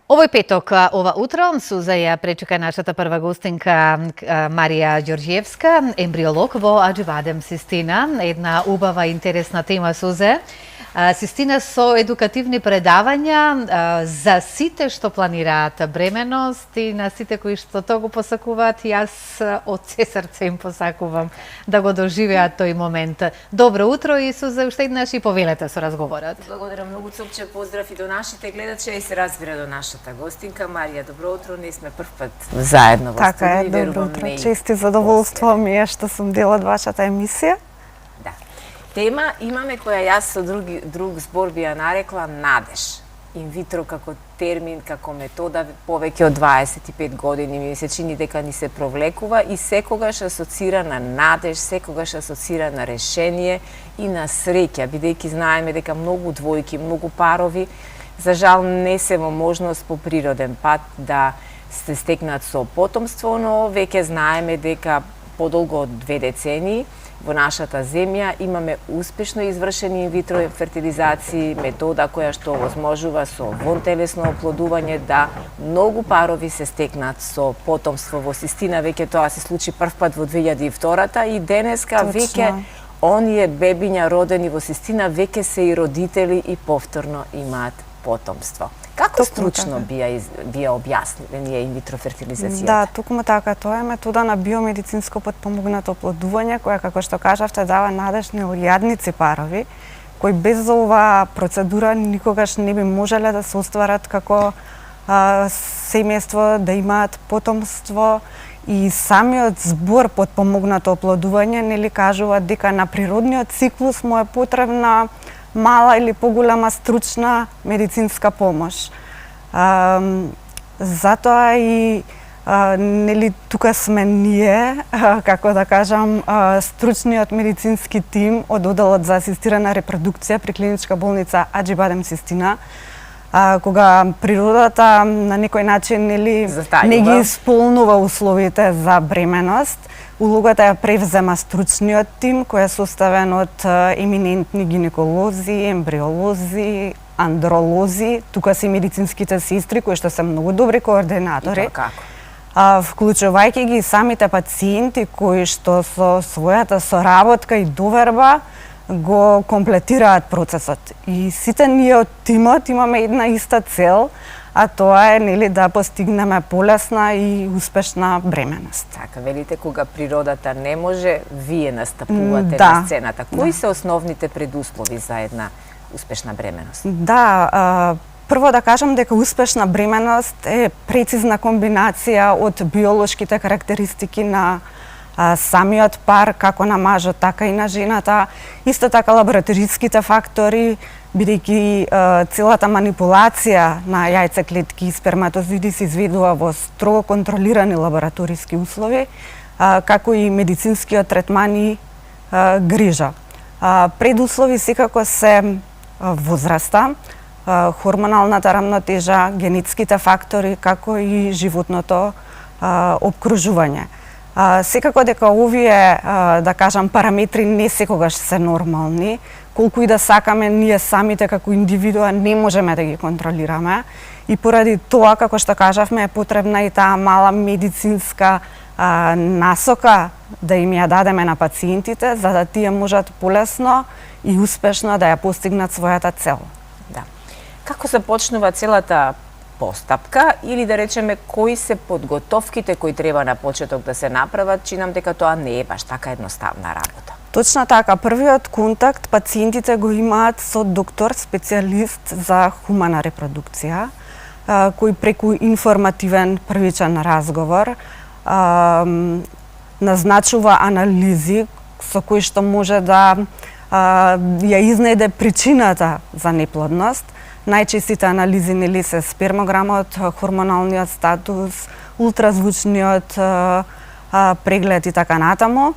Овој петок, ова утро, Суза ја пречека нашата прва гостинка Марија Ѓорѓиевска, ембриолог во Аџибадем Систина. Една убава, интересна тема, Сузе. Систина со едукативни предавања за сите што планираат бременост и на сите кои што тоа го посакуваат. Јас од се срце им посакувам да го доживеат тој момент. Добро утро и Сузе, уште еднаш и повелете со разговорот. Благодарам многу, Цопче, поздрав и до нашите гледачи и се разбира до нашата гостинка Марија. Добро утро, ние сме прв пат заедно во студио. Така е, добро утро. Чести задоволство ми е што сум дел од вашата емисија. Тема имаме која јас со друг збор би ја нарекла надеж. Инвитро како термин, како метода повеќе од 25 години ми се чини дека ни се провлекува и секогаш асоцира на надеж, секогаш асоцира на решение и на среќа, бидејќи знаеме дека многу двојки, многу парови за жал не се во можност по природен пат да се стекнат со потомство, но веќе знаеме дека подолго од 2 децении во нашата земја имаме успешно извршени инвитро фертилизации, метода која што овозможува со вонтелесно оплодување да многу парови се стекнат со потомство во Систина. Веќе тоа се случи прв пат во 2002 и денеска веќе оние бебиња родени во Систина веќе се и родители и повторно имаат потомство. Како стручно би ја објасниле ние инвитро фертилизацијата? Да, токму така, тоа е метода на биомедицинско потпомогнато оплодување, која, како што кажавте, дава надеж на јадници парови, кои без оваа процедура никогаш не би можеле да се остварат како семејство, да имаат потомство. И самиот збор потпомогнато оплодување нели кажува дека на природниот циклус му е потребна мала или поголема стручна медицинска помош. Затоа и нели тука сме ние, како да кажам, стручниот медицински тим од одделот за асистирана репродукција при клиничка болница Аџибадем Систина, кога природата на некој начин нели не ги исполнува условите за бременост, улогата ја превзема стручниот тим кој е составен од еминентни гинеколози, ембриолози, андролози, тука се медицинските сестри кои што се многу добри координатори. Вклучувајќи ги самите пациенти кои што со својата соработка и доверба го комплетираат процесот. И сите ние од тимот имаме една иста цел, а тоа е нели да постигнеме полесна и успешна бременост. Така, велите кога природата не може, вие настапувате на сцената. Кои се основните предуслови за една успешна бременост? Да, прво да кажам дека успешна бременост е прецизна комбинација од биолошките карактеристики на самиот пар, како на мажот, така и на жената, исто така лабораториските фактори, бидејќи целата манипулација на јајцеклетки и сперматозиди се изведува во строго контролирани лабораториски услови, како и медицинскиот третман и грижа. Предуслови секако се возраста, хормоналната рамнотежа, генетските фактори, како и животното опкружување. Секако дека овие, да кажам, параметри не секогаш се нормални, колку и да сакаме ние самите како индивидуа не можеме да ги контролираме и поради тоа, како што кажавме, е потребна и таа мала медицинска насока да им ја дадеме на пациентите, за да тие можат полесно и успешно да ја постигнат својата цел. Да. Како започнува целата постапка или да речеме кои се подготовките кои треба на почеток да се направат, чинам дека тоа не е баш така едноставна работа. Точно така, првиот контакт пациентите го имаат со доктор специјалист за хумана репродукција, кој преку информативен првичен разговор назначува анализи со кои што може да ја изнајде причината за неплодност. Најчестите анализи нели се спермограмот, хормоналниот статус, ултразвучниот преглед и така натаму.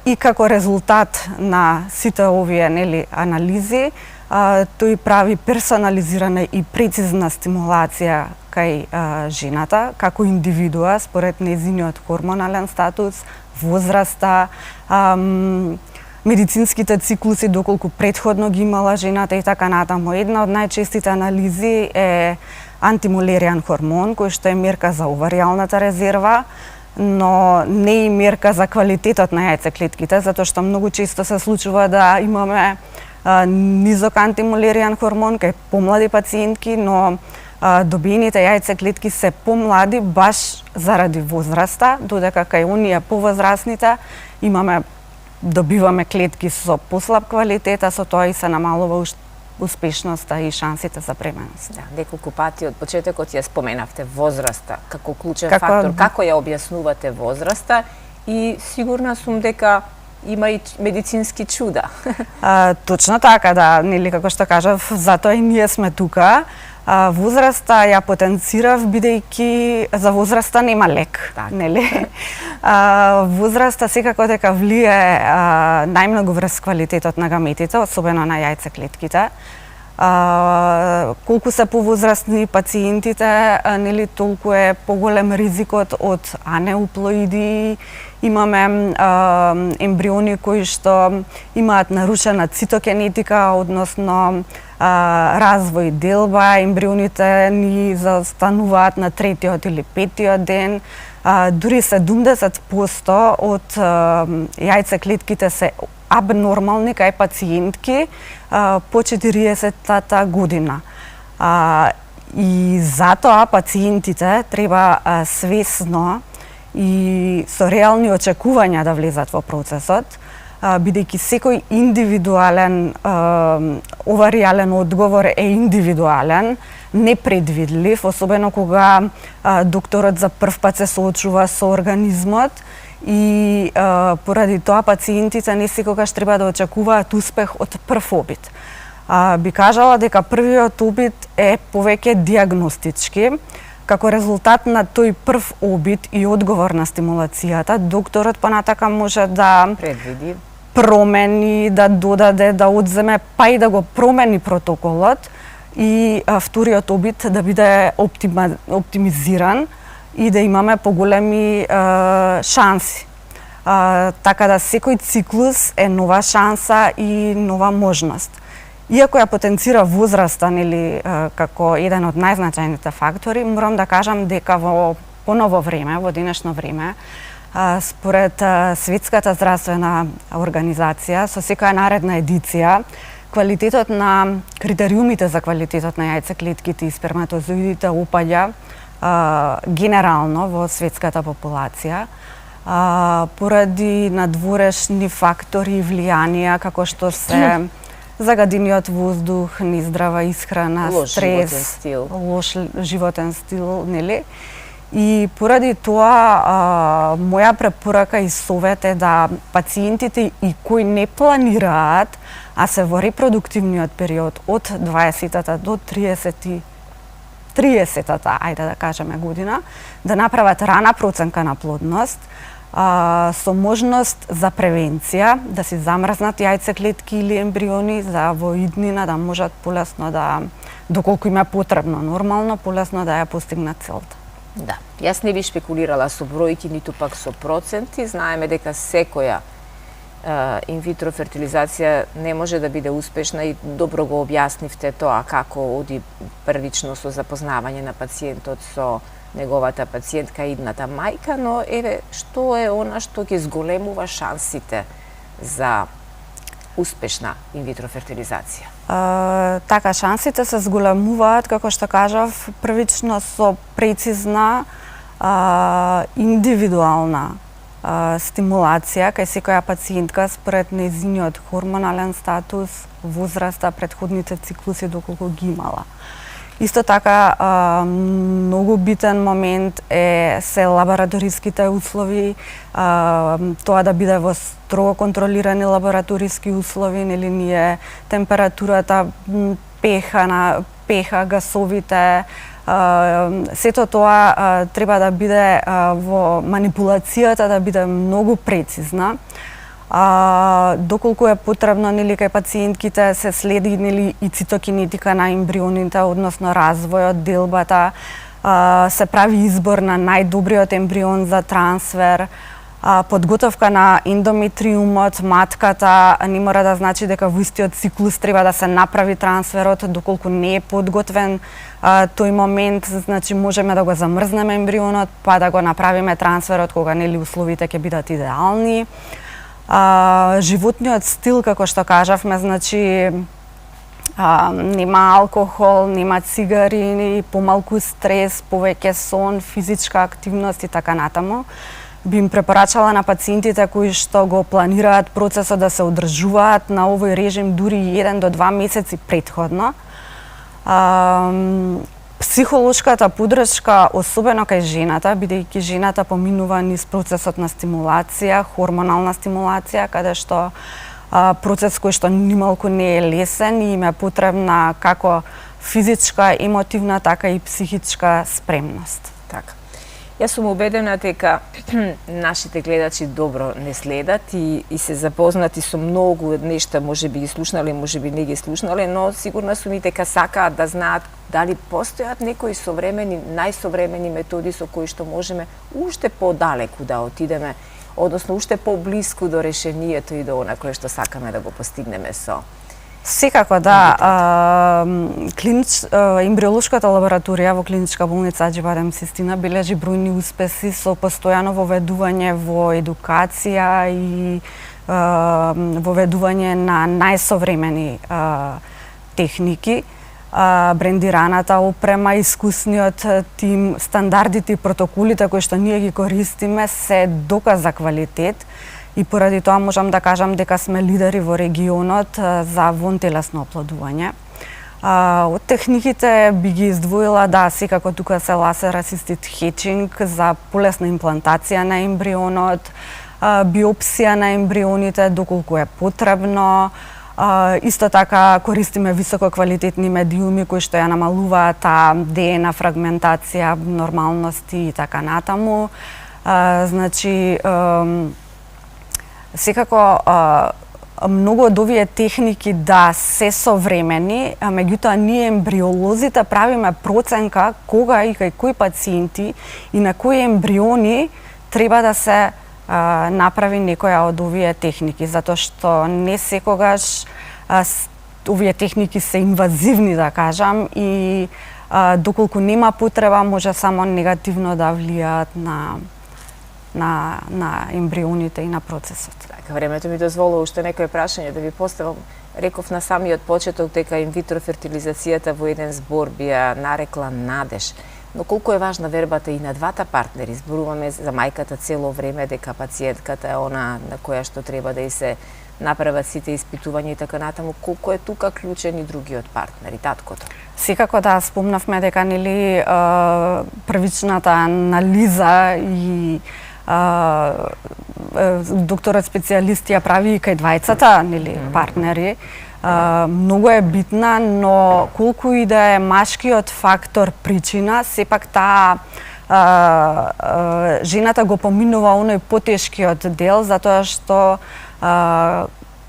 И како резултат на сите овие нели анализи, тој прави персонализирана и прецизна стимулација кај жената како индивидуа според нејзиниот хормонален статус, возраста, медицинските циклуси доколку претходно ги имала жената и така натаму. Една од најчестите анализи е антимулеријан хормон кој што е мерка за оваријалната резерва, но не и мерка за квалитетот на јајцеклетките, затоа што многу често се случува да имаме низок антимулеријан хормон кај помлади пациентки, но добиените јајцеклетки се помлади баш заради возраста, додека кај оние повозрасните добиваме клетки со послаб квалитет, а со тоа и се намалува успешноста и шансите за бременост. Да, неколку пати од почетокот ја споменавте возраста како клучен фактор. Како ја објаснувате возраста и сигурна сум дека има и медицински чуда. Точно така, да, нели како што кажав, затоа и ние сме тука. Возраста ја потенцирав бидејќи за возраста нема лек, нели? Возраста секако дека влие најмногу врз квалитетот на гаметите, особено на јајцеклетките. Колку се повозрастни пациентите, нели, толку е поголем ризикот од анеуплоиди. Имаме ембриони кои што имаат нарушена цитокенетика, односно развој делба, ембрионите ни застануваат на 3-тиот или 5-тиот ден. Дури 70% од јајцеклетките се абнормални кај пациентки по 40-та година. И затоа пациентите треба свесно и со реални очекувања да влезат во процесот, бидејќи секој индивидуален оваријален одговор е индивидуален, непредвидлив, особено кога докторот за прв пат се соочува со организмот и поради тоа пациентите не секогаш треба да очекуваат успех од прв обид. Би кажала дека првиот обид е повеќе диагностички. Како резултат на тој прв обид и одговор на стимулацијата, докторот понатака може да предвиди, промени, да додаде, да одземе, па и да го промени протоколот и вториот обид да биде оптимизиран и да имаме поголеми шанси. Така да секој циклус е нова шанса и нова можност. Иако ја потенцира возраста, нели, како еден од најзначајните фактори, морам да кажам дека во поново време, во денешно време, според Светската здравствена организација, со секоја наредна едиција, квалитетот на критериумите за квалитетот на јајцеклетките и сперматозоидите опаѓа генерално во светската популација, поради надворешни фактори и влијанија како што се загадениот воздух, нездрава исхрана, стрес, лош животен стил, нели? И поради тоа, моја препорака и совет е да пациентите и кои не планираат, а се во репродуктивниот период од 20-та до 30-та, ајде да кажеме година, да направат рана проценка на плодност, со можност за превенција, да си замрзнат јајцеклетки или ембриони за во иднина да можат полесно да, доколку им е потребно нормално, полесно да ја постигнат целта. Да, јас не би шпекулирала со бројки, ниту пак со проценти. Знаеме дека секоја инвитро фертилизација не може да биде успешна и добро го објаснивте тоа како оди првично со запознавање на пациентот со неговата пациентка, идната мајка, но еве што е она што ќе зголемува шансите за успешна инвитро фертилизација? Така, шансите се зголемуваат, како што кажав, првично со прецизна индивидуална стимулација кај секоја пациентка според нејзиниот хормонален статус, возраста, претходните циклуси доколку ги имала. Исто така, многу битен момент се лабораториските услови, тоа да биде во строго контролирани лабораториски услови, нели ние температурата, pH, гасовите, сето тоа треба да биде во манипулацијата да биде многу прецизна. Доколку е потребно, нели, кај пациентките се следи, нели, и цитокинетика на ембрионите, односно развојот, делбата, се прави избор на најдобриот ембрион за трансфер, подготовка на ендометриумот, матката, не мора да значи дека во истиот циклус треба да се направи трансферот, доколку не е подготвен тој момент, значи можеме да го замрзнеме ембрионот, па да го направиме трансферот кога нели условите ќе бидат идеални. Животниот стил, како што кажавме, значи нема алкохол, нема цигари, помалку стрес, повеќе сон, физичка активност и така натаму. Би им препорачала на пациентите кои што го планираат процесот да се одржуваат на овој режим дури 1 до 2 месеци претходно. Психолошката поддршка, особено кај жената, бидејќи жената поминува низ процесот на стимулација, хормонална стимулација, каде што процес кој што нималку не е лесен и им е потребна како физичка, емотивна, така и психичка спремност. Така. Јас сум убедена дека нашите гледачи добро не следат и се запознати со многу нешта, можеби ги слушнале, можеби не ги слушнале, но сигурна сум и дека сакаат да знаат дали постојат некои современи, најсовремени методи со кои што можеме уште подалеку да отидеме, односно уште поблиску до решението и до она кое што сакаме да го постигнеме со. Секако да, ембриолошката лабораторија во клиничка болница Аџи-Бадем Систина бележи бројни успеси со постојано воведување во едукација и воведување на најсовремени техники, брендираната опрема, искусниот тим, стандардите и протоколите кои што ние ги користиме се доказ за квалитет. И поради тоа можам да кажам дека сме лидери во регионот за вонтелесно оплодување. Од техниките би ги издвоила, да, секако тука се лазер асистит хечинг за полесна имплантација на ембрионот, биопсија на ембрионите доколку е потребно. Исто така користиме висококвалитетни медиуми кои што ја намалуваат ДНК фрагментација, нормалности и така натаму. Значи, секако многу од овие техники да се современи, меѓутоа ние ембриолозите правиме проценка кога и кај кои пациенти и на кои ембриони треба да се направи некоја од овие техники, затоа што не секогаш овие техники се инвазивни, да кажам, и доколку нема потреба може само негативно да влијаат на ембрионите и на процесот. Така, времето ми дозволува уште некој прашање да ви поставам. Реков на самиот почеток дека инвитро фертилизацијата во еден збор би ја нарекла надеж. Но колку е важна вербата и на двата партнери? Зборуваме за мајката цело време дека пациентката е она на која што треба да и се направат сите испитувања и така натаму. Колку е тука клучен и другиот партнер, и таткото? Секако да, спомнавме дека нели првичната анализа и докторот специјалист ја прави и кај двајцата нели партнери. Многу е битна, но колку и да е машкиот фактор причина, сепак таа жената го поминува оној потешкиот дел, затоа што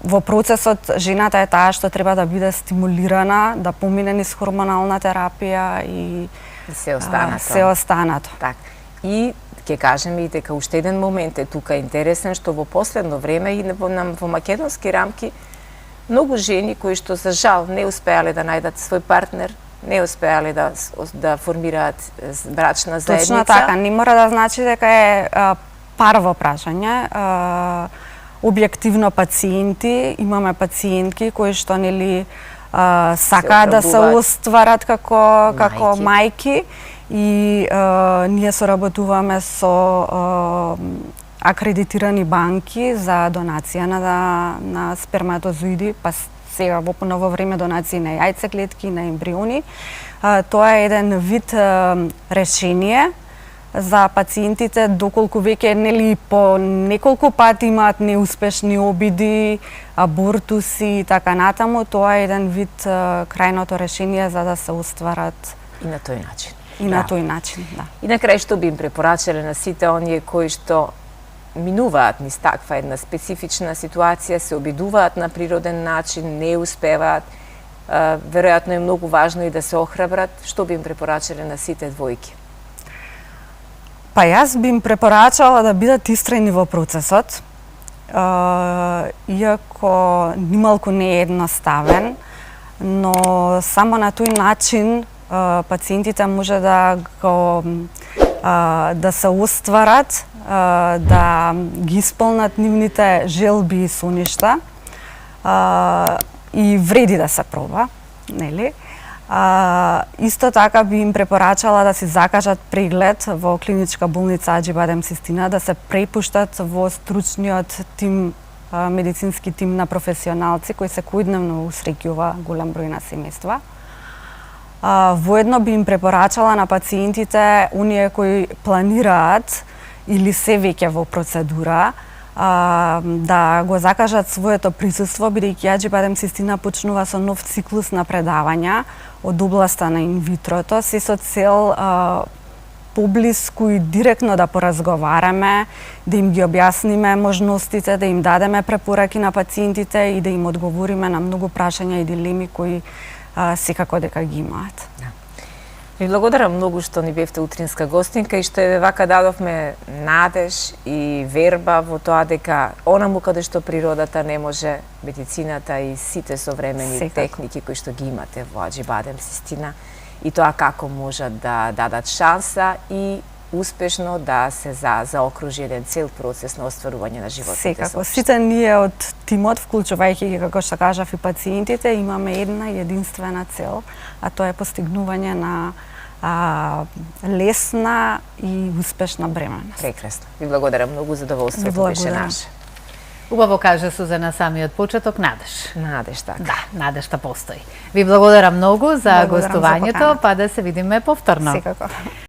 во процесот жената е таа што треба да биде стимулирана, да помине низ хормонална терапија и се останато. Се останато. Так. И ќе кажеме и дека уште еден момент е тука интересен, што во последно време и во македонски рамки многу жени кои што за жал не успеале да најдат свој партнер, не успеале да формираат брачна заедница. Точно така, не мора да значи дека е парво прашање. Објективно пациенти, имаме пациентки кои што нели сакаат да се остварат како мајки и ние соработуваме со акредитирани банки за донација на сперматозоиди, па сега во поново време донации на јајцеклетки и на ембриони. Тоа е еден вид решение за пациентите доколку веќе нели по неколку пати имаат неуспешни обиди, абортуси и така натаму, тоа е еден вид крајното решение за да се остварат и на тој начин. И на тој начин, да. И на крај што би им препорачале на сите оние кои што минуваат низ таква една специфична ситуација, се обидуваат на природен начин, не успеваат, веројатно е многу важно и да се охрабрат, што би им препорачале на сите двојки? Па јас би им препорачала да бидат истрајни во процесот, иако нималку не е едноставен, но само на тој начин пациентите може да се остварат, да ги исполнат нивните желби и соништа, и вреди да се проба, нели? Исто така би им препорачала да си закажат преглед во клиничка болница Аџи-Бадем Систина, да се препуштат во стручниот тим, медицински тим на професионалци кои секојдневно усреќува голем број на семејства. Воедно би им препорачала на пациентите, оние кои планираат или се веќе во процедура, да го закажат своето присуство, бидејќи Аџи-Бадем Систина почнува со нов циклус на предавања од областа на инвитрото, се со цел поблиску и директно да поразговараме, да им ги објасниме можностите, да им дадеме препораки на пациентите и да им одговориме на многу прашања и дилеми кои секако дека ги имаат. Ви благодарам многу што ни бевте утринска гостинка и што вака дадовме надеж и верба во тоа дека онаму каде што природата не може, медицината и сите современи техники кои што ги имате во Аџи-Бадем Систина и тоа како можат да дадат шанса и успешно да се заокружи еден цел процес на остварување на животните. Секако, сите ние од тимот, вклучувајќи ги, како што кажав, и пациентите, имаме една единствена цел, а тоа е постигнување на лесна и успешна бременост. Прекрасно. Ви благодарам многу, задоволството беше наше. Убаво кажа Сузана самиот почеток, надеж. Надеж, така. Да, надежта постои. Ви благодарам многу за гостувањето, па да се видиме повторно. Секако.